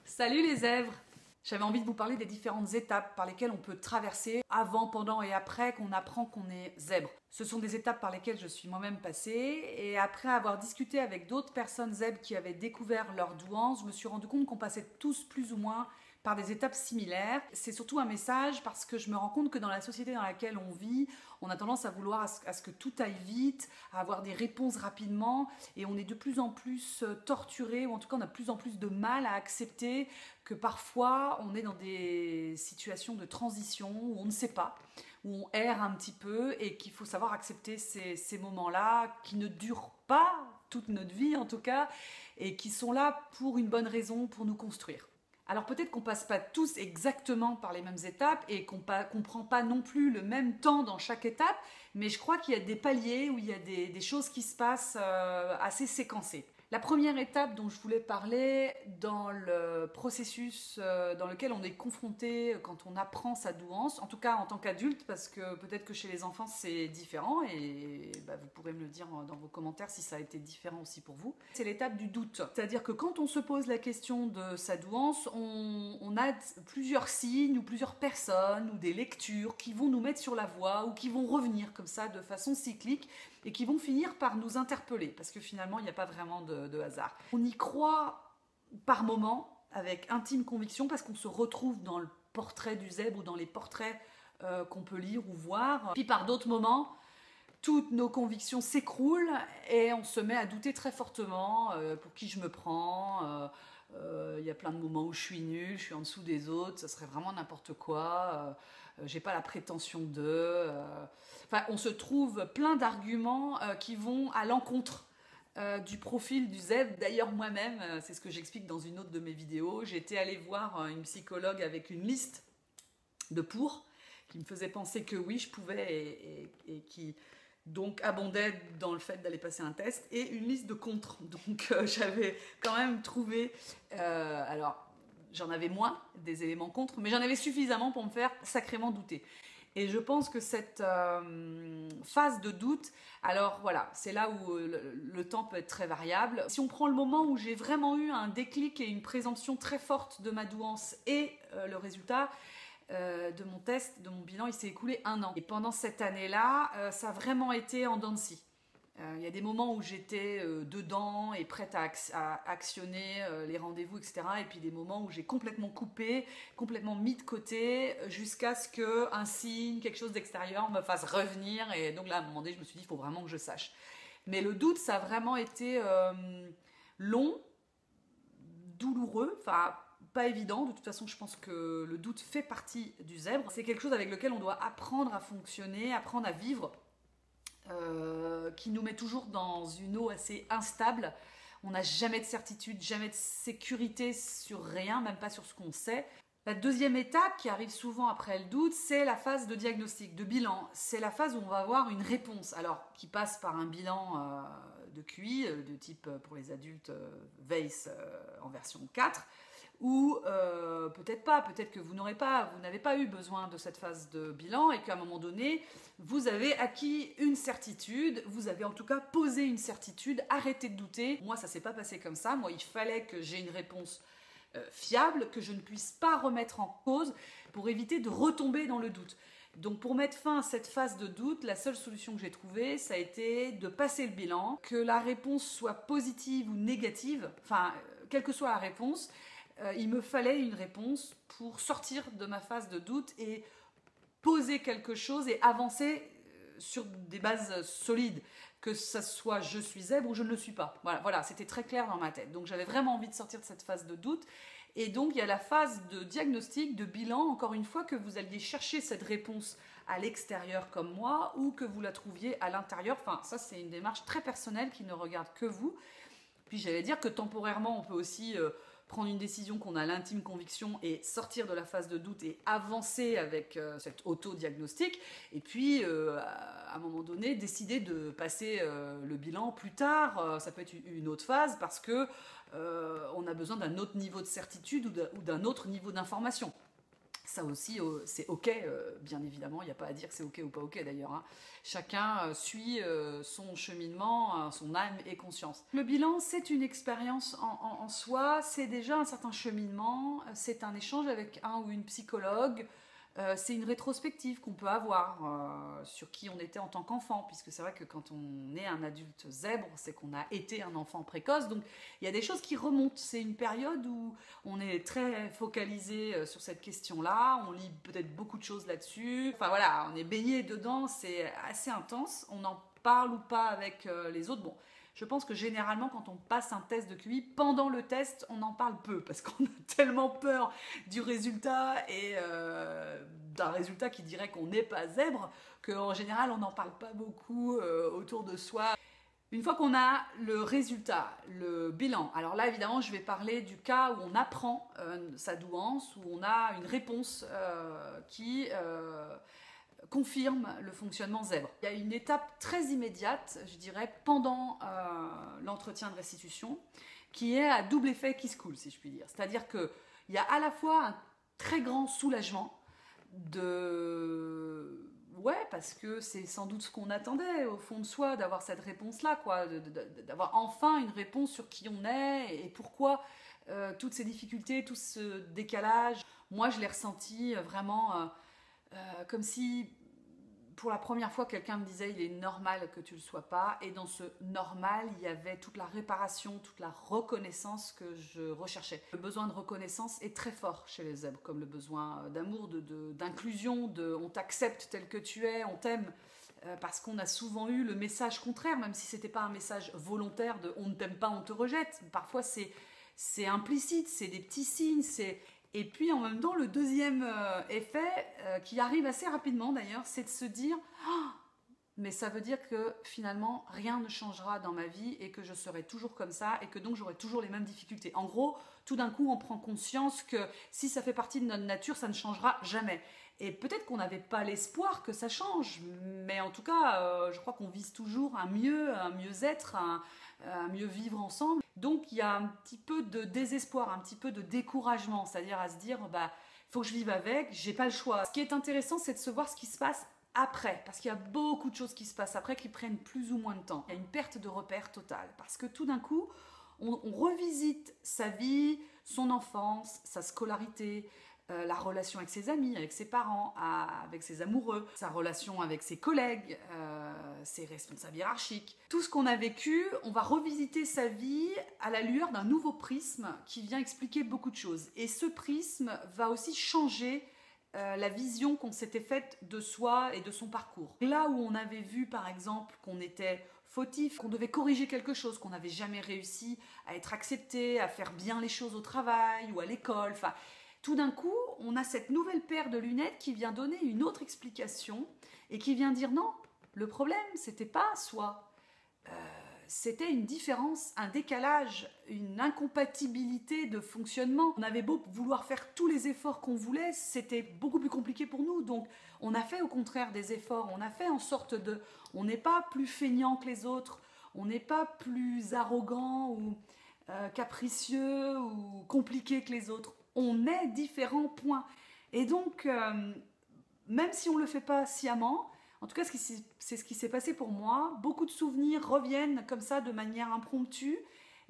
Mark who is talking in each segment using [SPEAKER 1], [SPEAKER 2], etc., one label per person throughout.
[SPEAKER 1] Salut les zèbres! J'avais envie de vous parler des différentes étapes par lesquelles on peut traverser avant, pendant et après qu'on apprend qu'on est zèbre. Ce sont des étapes par lesquelles je suis moi-même passée et après avoir discuté avec d'autres personnes zèbres qui avaient découvert leur douance, je me suis rendu compte qu'on passait tous plus ou moins par des étapes similaires. C'est surtout un message parce que je me rends compte que dans la société dans laquelle on vit, on a tendance à vouloir à ce que tout aille vite, à avoir des réponses rapidement et on est de plus en plus torturé ou en tout cas on a de plus en plus de mal à accepter que parfois on est dans des situations de transition où on ne sait pas, où on erre un petit peu et qu'il faut savoir accepter ces moments-là qui ne durent pas toute notre vie en tout cas et qui sont là pour une bonne raison, pour nous construire. Alors peut-être qu'on passe pas tous exactement par les mêmes étapes et qu'on prend pas non plus le même temps dans chaque étape, mais je crois qu'il y a des paliers où il y a des choses qui se passent assez séquencées. La première étape dont je voulais parler dans le processus dans lequel on est confronté quand on apprend sa douance, en tout cas en tant qu'adulte, parce que peut-être que chez les enfants c'est différent et vous pourrez me le dire dans vos commentaires si ça a été différent aussi pour vous. C'est l'étape du doute, c'est-à-dire que quand on se pose la question de sa douance, on a plusieurs signes ou plusieurs personnes ou des lectures qui vont nous mettre sur la voie ou qui vont revenir comme ça de façon cyclique et qui vont finir par nous interpeller parce que finalement il n'y a pas vraiment de hasard. On y croit par moments avec intime conviction parce qu'on se retrouve dans le portrait du zèbre ou dans les portraits qu'on peut lire ou voir. Puis par d'autres moments, toutes nos convictions s'écroulent et on se met à douter très fortement pour qui je me prends. Y a plein de moments où je suis nulle, je suis en dessous des autres, ça serait vraiment n'importe quoi. J'ai pas la prétention de. Enfin, on se trouve plein d'arguments qui vont à l'encontre du profil du zèbre. D'ailleurs, moi-même, c'est ce que j'explique dans une autre de mes vidéos, j'étais allée voir une psychologue avec une liste de pour qui me faisait penser que oui, je pouvais et qui donc abondait dans le fait d'aller passer un test et une liste de contre. Donc j'avais quand même trouvé, alors j'en avais moins des éléments contre, mais j'en avais suffisamment pour me faire sacrément douter. Et je pense que cette phase de doute, alors voilà, c'est là où le temps peut être très variable. Si on prend le moment où j'ai vraiment eu un déclic et une présomption très forte de ma douance et le résultat de mon test, de mon bilan, il s'est écoulé 1 an. Et pendant cette année-là, ça a vraiment été en dents de scie. Il y a des moments où j'étais dedans et prête à actionner les rendez-vous, etc. Et puis des moments où j'ai complètement coupé, complètement mis de côté, jusqu'à ce qu'un signe, quelque chose d'extérieur me fasse revenir. Et donc là, à un moment donné, je me suis dit, il faut vraiment que je sache. Mais le doute, ça a vraiment été long, douloureux, enfin pas évident. De toute façon, je pense que le doute fait partie du zèbre. C'est quelque chose avec lequel on doit apprendre à fonctionner, apprendre à vivre. Qui nous met toujours dans une eau assez instable. On n'a jamais de certitude, jamais de sécurité sur rien, même pas sur ce qu'on sait. La deuxième étape qui arrive souvent après le doute, c'est la phase de diagnostic, de bilan. C'est la phase où on va avoir une réponse, alors qui passe par un bilan de QI, de type pour les adultes VACE en version 4, ou peut-être pas, peut-être que vous n'avez pas eu besoin de cette phase de bilan et qu'à un moment donné, vous avez acquis une certitude, vous avez en tout cas posé une certitude, arrêtez de douter. Moi, ça s'est pas passé comme ça. Moi, il fallait que j'ai une réponse fiable, que je ne puisse pas remettre en cause pour éviter de retomber dans le doute. Donc pour mettre fin à cette phase de doute, la seule solution que j'ai trouvée, ça a été de passer le bilan, que la réponse soit positive ou négative, enfin, quelle que soit la réponse, il me fallait une réponse pour sortir de ma phase de doute et poser quelque chose et avancer sur des bases solides, que ça soit je suis zèbre ou je ne le suis pas. Voilà, c'était très clair dans ma tête. Donc j'avais vraiment envie de sortir de cette phase de doute. Et donc il y a la phase de diagnostic, de bilan, encore une fois, que vous alliez chercher cette réponse à l'extérieur comme moi ou que vous la trouviez à l'intérieur. Enfin, ça c'est une démarche très personnelle qui ne regarde que vous. Puis j'allais dire que temporairement, on peut aussi prendre une décision qu'on a l'intime conviction et sortir de la phase de doute et avancer avec cet auto-diagnostic. Et puis, à un moment donné, décider de passer le bilan plus tard. Ça peut être une autre phase parce que on a besoin d'un autre niveau de certitude ou d'un autre niveau d'information. Ça aussi, c'est ok, bien évidemment, il n'y a pas à dire que c'est ok ou pas ok d'ailleurs, hein. Chacun suit son cheminement, son âme et conscience. Le bilan, c'est une expérience en soi, c'est déjà un certain cheminement, c'est un échange avec un ou une psychologue, c'est une rétrospective qu'on peut avoir sur qui on était en tant qu'enfant, puisque c'est vrai que quand on est un adulte zèbre, c'est qu'on a été un enfant précoce, donc il y a des choses qui remontent. C'est une période où on est très focalisé sur cette question-là, on lit peut-être beaucoup de choses là-dessus, enfin voilà, on est baigné dedans, c'est assez intense, on en parle ou pas avec les autres, bon. Je pense que généralement, quand on passe un test de QI, pendant le test, on en parle peu parce qu'on a tellement peur du résultat et d'un résultat qui dirait qu'on n'est pas zèbre qu'en général, on n'en parle pas beaucoup autour de soi. Une fois qu'on a le résultat, le bilan, alors là évidemment je vais parler du cas où on apprend sa douance, où on a une réponse qui confirme le fonctionnement zèbre. Il y a une étape très immédiate, je dirais, pendant l'entretien de restitution, qui est à double effet qui se coule, si je puis dire. C'est-à-dire qu'il y a à la fois un très grand soulagement de... Ouais, parce que c'est sans doute ce qu'on attendait au fond de soi, d'avoir cette réponse-là, quoi, d'avoir enfin une réponse sur qui on est et pourquoi toutes ces difficultés, tout ce décalage. Moi, je l'ai ressenti vraiment... comme si pour la première fois quelqu'un me disait il est normal que tu le sois pas, et dans ce normal il y avait toute la réparation, toute la reconnaissance que je recherchais. Le besoin de reconnaissance est très fort chez les zèbres, comme le besoin d'amour, d'inclusion, on t'accepte tel que tu es, on t'aime, parce qu'on a souvent eu le message contraire, même si c'était pas un message volontaire de on ne t'aime pas, on te rejette. Parfois c'est implicite, c'est des petits signes, et puis en même temps, le deuxième effet, qui arrive assez rapidement d'ailleurs, c'est de se dire oh, mais ça veut dire que finalement rien ne changera dans ma vie et que je serai toujours comme ça et que donc j'aurai toujours les mêmes difficultés. En gros, tout d'un coup, on prend conscience que si ça fait partie de notre nature, ça ne changera jamais. Et peut-être qu'on n'avait pas l'espoir que ça change, mais en tout cas, je crois qu'on vise toujours un mieux-être, un mieux vivre ensemble. Donc il y a un petit peu de désespoir, un petit peu de découragement, c'est-à-dire à se dire, bah, faut que je vive avec, j'ai pas le choix. Ce qui est intéressant, c'est de se voir ce qui se passe après, parce qu'il y a beaucoup de choses qui se passent après qui prennent plus ou moins de temps. Il y a une perte de repère totale, parce que tout d'un coup, on revisite sa vie, son enfance, sa scolarité, la relation avec ses amis, avec ses parents, avec ses amoureux, sa relation avec ses collègues, ses responsables hiérarchiques. Tout ce qu'on a vécu, on va revisiter sa vie à la lueur d'un nouveau prisme qui vient expliquer beaucoup de choses. Et ce prisme va aussi changer la vision qu'on s'était faite de soi et de son parcours. Là où on avait vu par exemple qu'on était fautif, qu'on devait corriger quelque chose, qu'on n'avait jamais réussi à être accepté, à faire bien les choses au travail ou à l'école, enfin... Tout d'un coup, on a cette nouvelle paire de lunettes qui vient donner une autre explication et qui vient dire non, le problème, c'était pas soi. C'était une différence, un décalage, une incompatibilité de fonctionnement. On avait beau vouloir faire tous les efforts qu'on voulait, c'était beaucoup plus compliqué pour nous. Donc, on a fait au contraire des efforts. On a fait en sorte de... On n'est pas plus feignant que les autres. On n'est pas plus arrogant ou capricieux ou compliqué que les autres. On est différents, point. Et donc, même si on ne le fait pas sciemment, en tout cas, c'est ce qui s'est passé pour moi. Beaucoup de souvenirs reviennent comme ça de manière impromptue.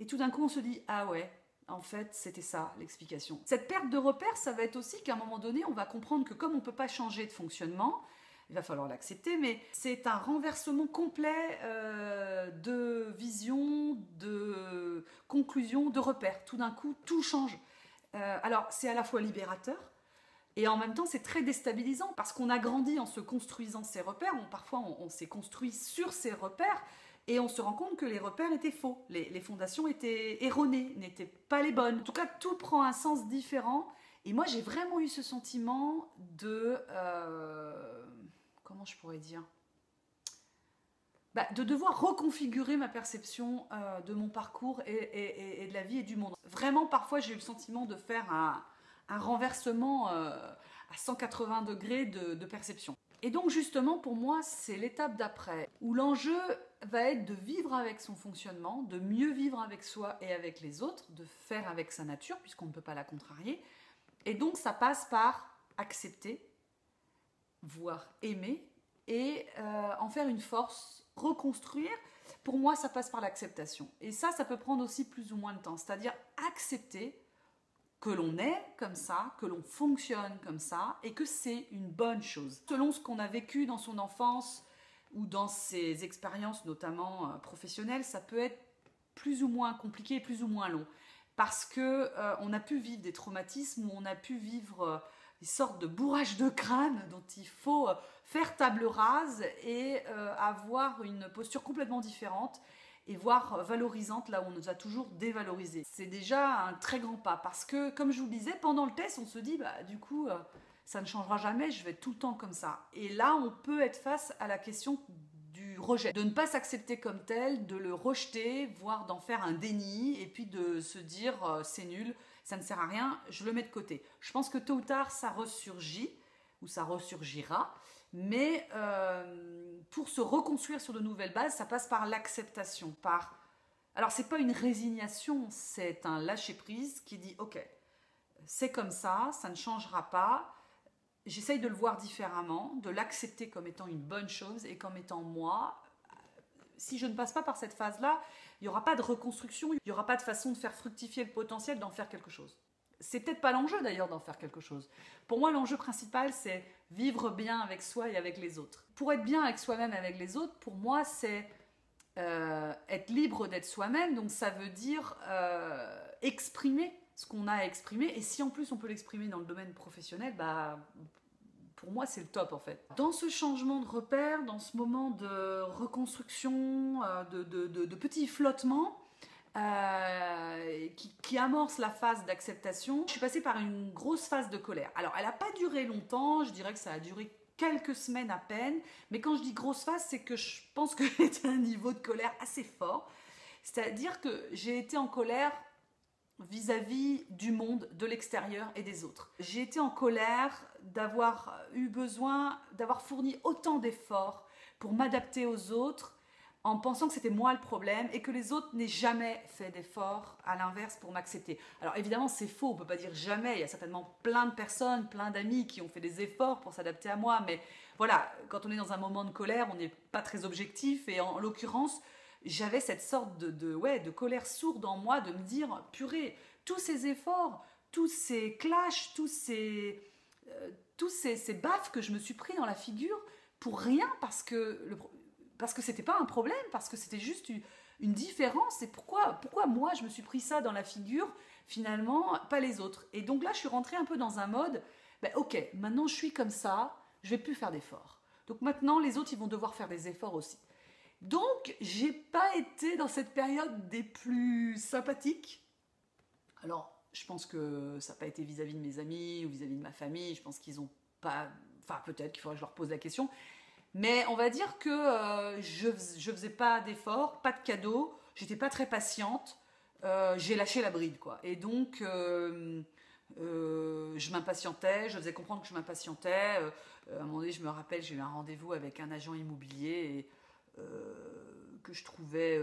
[SPEAKER 1] Et tout d'un coup, on se dit, ah ouais, en fait, c'était ça l'explication. Cette perte de repère, ça va être aussi qu'à un moment donné, on va comprendre que comme on ne peut pas changer de fonctionnement, il va falloir l'accepter, mais c'est un renversement complet de vision, de conclusion, de repère. Tout d'un coup, tout change. Alors, c'est à la fois libérateur, et en même temps, c'est très déstabilisant, parce qu'on a grandi en se construisant ses repères, parfois on s'est construit sur ses repères, et on se rend compte que les repères étaient faux, les fondations étaient erronées, n'étaient pas les bonnes. En tout cas, tout prend un sens différent, et moi j'ai vraiment eu ce sentiment de... comment je pourrais dire ? De devoir reconfigurer ma perception de mon parcours et de la vie et du monde. Vraiment, parfois, j'ai eu le sentiment de faire un renversement à 180 degrés de perception. Et donc, justement, pour moi, c'est l'étape d'après, où l'enjeu va être de vivre avec son fonctionnement, de mieux vivre avec soi et avec les autres, de faire avec sa nature, puisqu'on ne peut pas la contrarier. Et donc, ça passe par accepter, voire aimer, et en faire une force, reconstruire. Pour moi, ça passe par l'acceptation. Et ça peut prendre aussi plus ou moins de temps. C'est-à-dire accepter que l'on est comme ça, que l'on fonctionne comme ça, et que c'est une bonne chose. Selon ce qu'on a vécu dans son enfance ou dans ses expériences, notamment professionnelles, ça peut être plus ou moins compliqué, plus ou moins long. Parce que on a pu vivre des traumatismes, ou on a pu vivre des sortes de bourrages de crâne dont il faut faire table rase et avoir une posture complètement différente et voire valorisante là où on nous a toujours dévalorisé. C'est déjà un très grand pas parce que, comme je vous le disais, pendant le test, on se dit, bah, du coup, ça ne changera jamais, je vais être tout le temps comme ça. Et là, on peut être face à la question du rejet, de ne pas s'accepter comme tel, de le rejeter, voire d'en faire un déni, et puis de se dire, c'est nul, ça ne sert à rien, je le mets de côté. Je pense que tôt ou tard, ça ressurgit, ou ça ressurgira, mais pour se reconstruire sur de nouvelles bases, ça passe par l'acceptation, par... Alors, c'est pas une résignation, c'est un lâcher-prise qui dit « Ok, c'est comme ça ne changera pas, j'essaye de le voir différemment, de l'accepter comme étant une bonne chose et comme étant moi. Si je ne passe pas par cette phase-là, il n'y aura pas de reconstruction, il n'y aura pas de façon de faire fructifier le potentiel d'en faire quelque chose. » C'est peut-être pas l'enjeu d'ailleurs d'en faire quelque chose. Pour moi, l'enjeu principal, c'est vivre bien avec soi et avec les autres. Pour être bien avec soi-même et avec les autres, pour moi, c'est être libre d'être soi-même. Donc ça veut dire exprimer ce qu'on a à exprimer. Et si en plus on peut l'exprimer dans le domaine professionnel, bah, pour moi, c'est le top en fait. Dans ce changement de repère, dans ce moment de reconstruction, de petits flottements, qui amorce la phase d'acceptation, je suis passée par une grosse phase de colère. Alors, elle n'a pas duré longtemps, je dirais que ça a duré quelques semaines à peine, mais quand je dis grosse phase, c'est que je pense que j'étais à un niveau de colère assez fort. C'est-à-dire que j'ai été en colère vis-à-vis du monde, de l'extérieur et des autres. J'ai été en colère d'avoir eu besoin, d'avoir fourni autant d'efforts pour m'adapter aux autres, en pensant que c'était moi le problème et que les autres n'aient jamais fait d'efforts à l'inverse pour m'accepter. Alors évidemment c'est faux, on ne peut pas dire jamais, il y a certainement plein de personnes, plein d'amis qui ont fait des efforts pour s'adapter à moi, mais voilà, quand on est dans un moment de colère, on n'est pas très objectif et en l'occurrence, j'avais cette sorte de colère sourde en moi de me dire, purée, tous ces efforts, tous ces clashs, tous ces baffes que je me suis pris dans la figure pour rien parce que c'était pas un problème, parce que c'était juste une différence. Et pourquoi moi je me suis pris ça dans la figure, finalement, pas les autres. Et donc là, je suis rentrée un peu dans un mode, ben, ok, maintenant je suis comme ça, je vais plus faire d'efforts. Donc maintenant, les autres, ils vont devoir faire des efforts aussi. Donc, j'ai pas été dans cette période des plus sympathiques. Alors, je pense que ça n'a pas été vis-à-vis de mes amis ou vis-à-vis de ma famille. Je pense qu'ils ont pas... Enfin, peut-être qu'il faudrait que je leur pose la question. Mais on va dire que je faisais pas d'efforts, pas de cadeaux, j'étais pas très patiente, j'ai lâché la bride, quoi. Et donc, je m'impatientais, je faisais comprendre que je m'impatientais. À un moment donné, je me rappelle, j'ai eu un rendez-vous avec un agent immobilier et, que je trouvais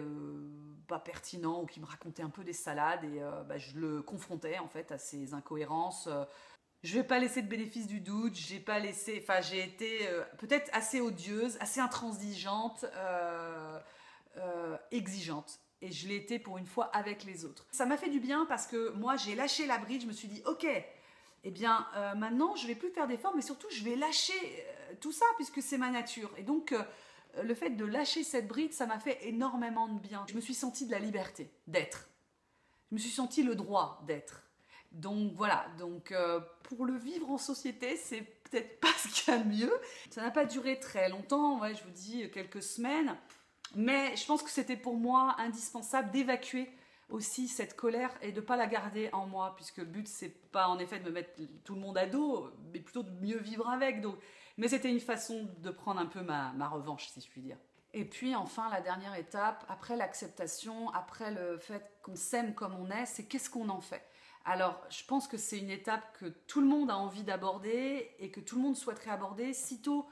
[SPEAKER 1] pas pertinent ou qui me racontait un peu des salades et bah, je le confrontais en fait à ces incohérences. Je vais pas laisser de bénéfice du doute, j'ai été peut-être assez odieuse, assez intransigeante, exigeante. Et je l'ai été pour une fois avec les autres. Ça m'a fait du bien parce que moi j'ai lâché la bride, je me suis dit ok, eh bien maintenant je vais plus faire d'efforts, mais surtout je vais lâcher tout ça puisque c'est ma nature. Et donc le fait de lâcher cette bride, ça m'a fait énormément de bien. Je me suis sentie de la liberté d'être. Je me suis sentie le droit d'être. Donc voilà, pour le vivre en société, c'est peut-être pas ce qu'il y a de mieux. Ça n'a pas duré très longtemps, ouais, je vous dis quelques semaines, mais je pense que c'était pour moi indispensable d'évacuer aussi cette colère et de ne pas la garder en moi, puisque le but c'est pas en effet de me mettre tout le monde à dos, mais plutôt de mieux vivre avec. Donc, mais c'était une façon de prendre un peu ma revanche, si je puis dire. Et puis enfin, la dernière étape, après l'acceptation, après le fait qu'on s'aime comme on est, c'est qu'est-ce qu'on en fait? Alors, je pense que c'est une étape que tout le monde a envie d'aborder et que tout le monde souhaiterait aborder sitôt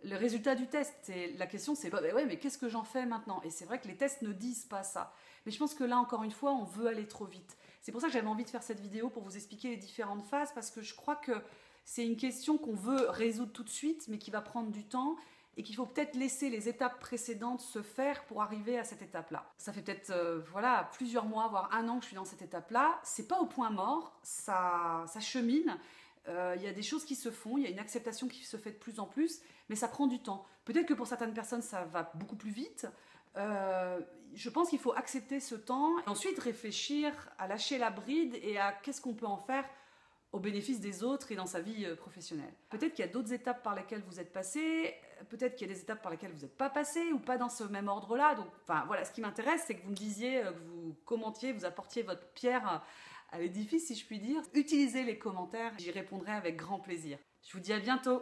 [SPEAKER 1] le résultat du test. Et la question, c'est bah ouais, mais qu'est-ce que j'en fais maintenant? Et c'est vrai que les tests ne disent pas ça. Mais je pense que là, encore une fois, on veut aller trop vite. C'est pour ça que j'avais envie de faire cette vidéo pour vous expliquer les différentes phases, parce que je crois que c'est une question qu'on veut résoudre tout de suite, mais qui va prendre du temps et qu'il faut peut-être laisser les étapes précédentes se faire pour arriver à cette étape-là. Ça fait peut-être plusieurs mois, voire un an que je suis dans cette étape-là. C'est pas au point mort, ça chemine. Il y a des choses qui se font, il y a une acceptation qui se fait de plus en plus, mais ça prend du temps. Peut-être que pour certaines personnes, ça va beaucoup plus vite. Je pense qu'il faut accepter ce temps et ensuite réfléchir à lâcher la bride et à qu'est-ce qu'on peut en faire au bénéfice des autres et dans sa vie professionnelle. Peut-être qu'il y a d'autres étapes par lesquelles vous êtes passé, peut-être qu'il y a des étapes par lesquelles vous n'êtes pas passé ou pas dans ce même ordre-là. Donc, voilà, ce qui m'intéresse, c'est que vous me disiez, que vous commentiez, vous apportiez votre pierre à l'édifice, si je puis dire. Utilisez les commentaires, j'y répondrai avec grand plaisir. Je vous dis à bientôt.